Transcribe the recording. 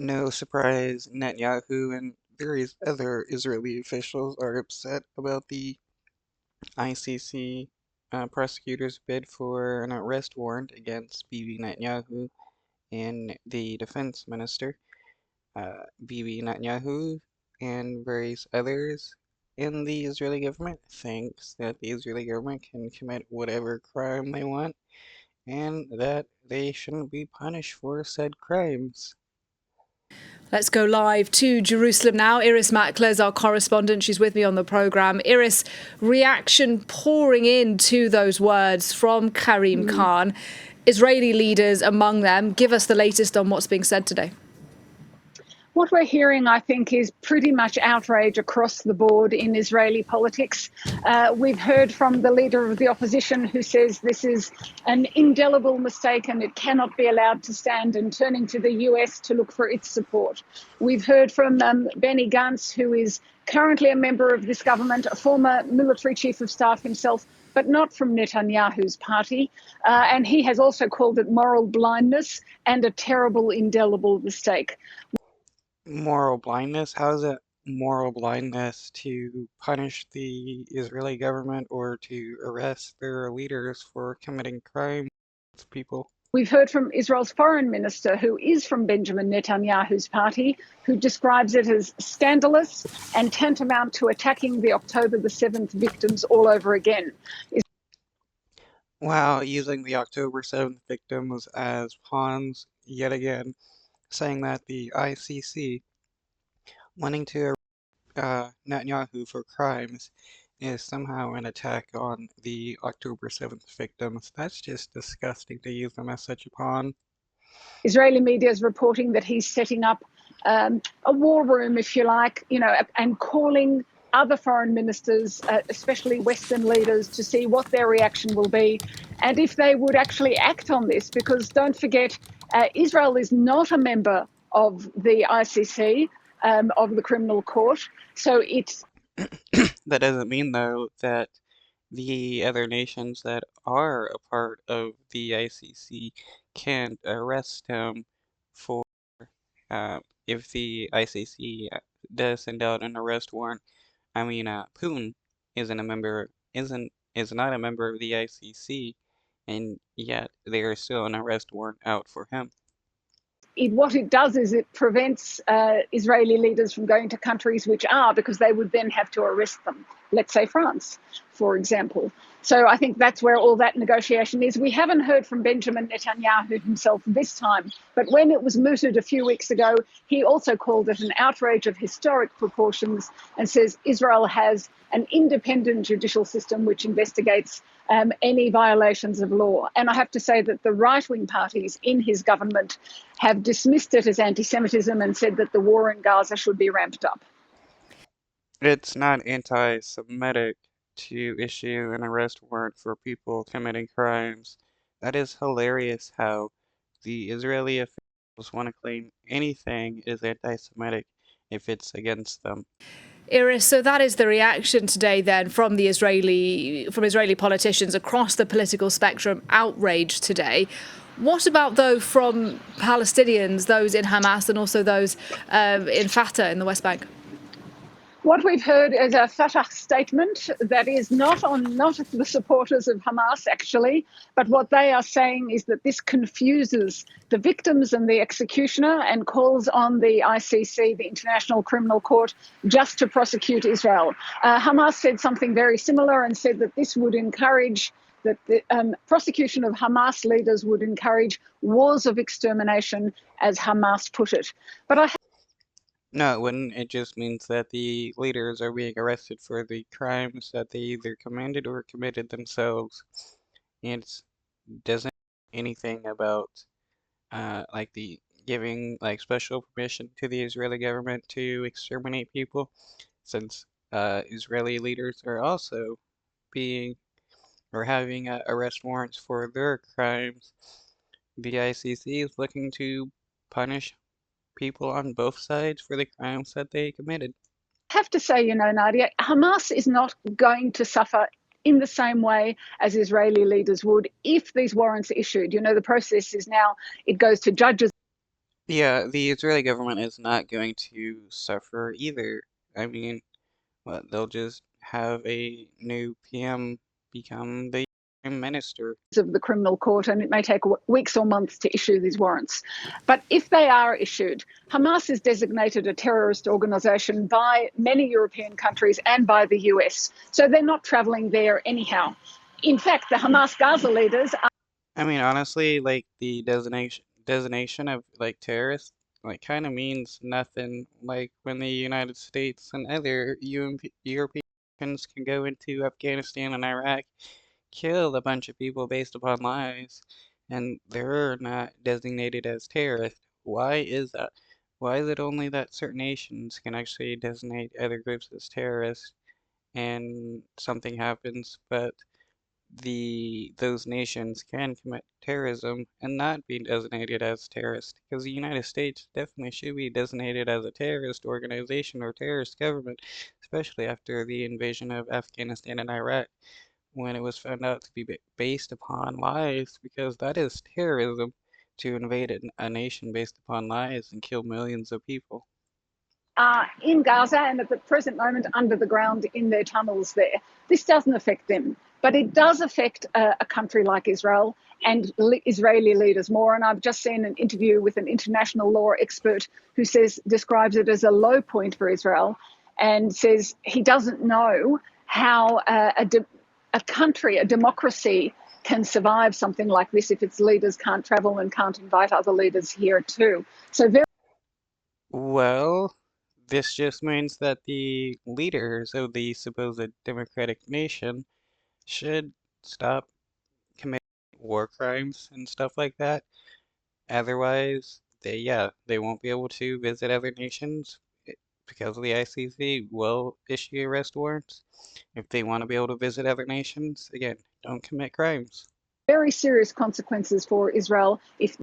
No surprise, Netanyahu and various other Israeli officials are upset about the ICC prosecutor's bid for an arrest warrant against Bibi Netanyahu and the defense minister. Bibi Netanyahu and various others in the Israeli government thinks that the Israeli government can commit whatever crime they want and that they shouldn't be punished for said crimes. Let's go live to Jerusalem now. Iris Mackler is our correspondent. She's with me on the programme. Iris, reaction pouring into those words from Karim Khan. Israeli leaders among them. Give us the latest on what's being said today. What we're hearing, I think, is pretty much outrage across the board in Israeli politics. We've heard from the leader of the opposition who says this is an indelible mistake and it cannot be allowed to stand, and turning to the US to look for its support. We've heard from Benny Gantz, who is currently a member of this government, a former military chief of staff himself, but not from Netanyahu's party. And he has also called it moral blindness and a terrible, indelible mistake. Moral blindness? How is it moral blindness to punish the Israeli government or to arrest their leaders for committing crime with people? We've heard from Israel's foreign minister, who is from Benjamin Netanyahu's party, who describes it as scandalous and tantamount to attacking the October the 7th victims all over again. Wow, using the October 7th victims as pawns yet again, saying that the ICC wanting to Netanyahu for crimes is somehow an attack on the October 7th victims. That's just disgusting to use them as such a pawn. Israeli media is reporting that he's setting up a war room, if you like, and calling other foreign ministers, especially Western leaders, to see what their reaction will be and if they would actually act on this. Because don't forget, Israel is not a member of the ICC, of the criminal court. So it's... That doesn't mean, though, that the other nations that are a part of the ICC can't arrest him for if the ICC does send out an arrest warrant. I mean, Putin is not a member of the ICC, and yet there is still an arrest warrant out for him. What it does is it prevents Israeli leaders from going to countries which are, because they would then have to arrest them. Let's say France, for example. So I think that's where all that negotiation is. We haven't heard from Benjamin Netanyahu himself this time, but when it was mooted a few weeks ago, he also called it an outrage of historic proportions and says Israel has an independent judicial system which investigates any violations of law. And I have to say that the right-wing parties in his government have dismissed it as anti-Semitism and said that the war in Gaza should be ramped up. It's not anti-Semitic to issue an arrest warrant for people committing crimes. That is hilarious how the Israeli officials want to claim anything is anti-Semitic if it's against them. Iris, so that is the reaction today then from Israeli politicians across the political spectrum, outraged today. What about, though, from Palestinians, those in Hamas and also those in Fatah in the West Bank? What we've heard is a Fatah statement that is not the supporters of Hamas, actually, but what they are saying is that this confuses the victims and the executioner and calls on the ICC, the International Criminal Court, just to prosecute Israel. Hamas said something very similar and said that this would encourage that the prosecution of Hamas leaders would encourage wars of extermination, as Hamas put it. But No, it wouldn't. It just means that the leaders are being arrested for the crimes that they either commanded or committed themselves. And it doesn't anything about like the giving like special permission to the Israeli government to exterminate people, since Israeli leaders are also being or having arrest warrants for their crimes. The ICC is looking to punish people on both sides for the crimes that they committed. I have to say, Nadia, Hamas is not going to suffer in the same way as Israeli leaders would if these warrants are issued. The process is now it goes to judges. Yeah, the Israeli government is not going to suffer either. I mean, what, they'll just have a new PM become the prime minister. Of the criminal court, and it may take weeks or months to issue these warrants. But if they are issued, Hamas is designated a terrorist organisation by many European countries and by the US. So they're not travelling there anyhow. In fact, the Hamas Gaza leaders are. I mean, honestly, like the designation of like terrorist, like kind of means nothing. Like when the United States and other Europeans can go into Afghanistan and Iraq, kill a bunch of people based upon lies, and they're not designated as terrorists. Why is that? Why is it only that certain nations can actually designate other groups as terrorists and something happens, but those nations can commit terrorism and not be designated as terrorists? Because the United States definitely should be designated as a terrorist organization or terrorist government, especially after the invasion of Afghanistan and Iraq, when it was found out to be based upon lies, because that is terrorism to invade a nation based upon lies and kill millions of people. In Gaza and at the present moment under the ground in their tunnels there. This doesn't affect them, but it does affect a country like Israel and Israeli leaders more. And I've just seen an interview with an international law expert who describes it as a low point for Israel, and says he doesn't know how a country, a democracy, can survive something like this if its leaders can't travel and can't invite other leaders here too. So very. Well, this just means that the leaders of the supposed democratic nation should stop committing war crimes and stuff like that. Otherwise, they won't be able to visit other nations because the ICC will issue arrest warrants. If they want to be able to visit other nations, again, don't commit crimes. Very serious consequences for Israel if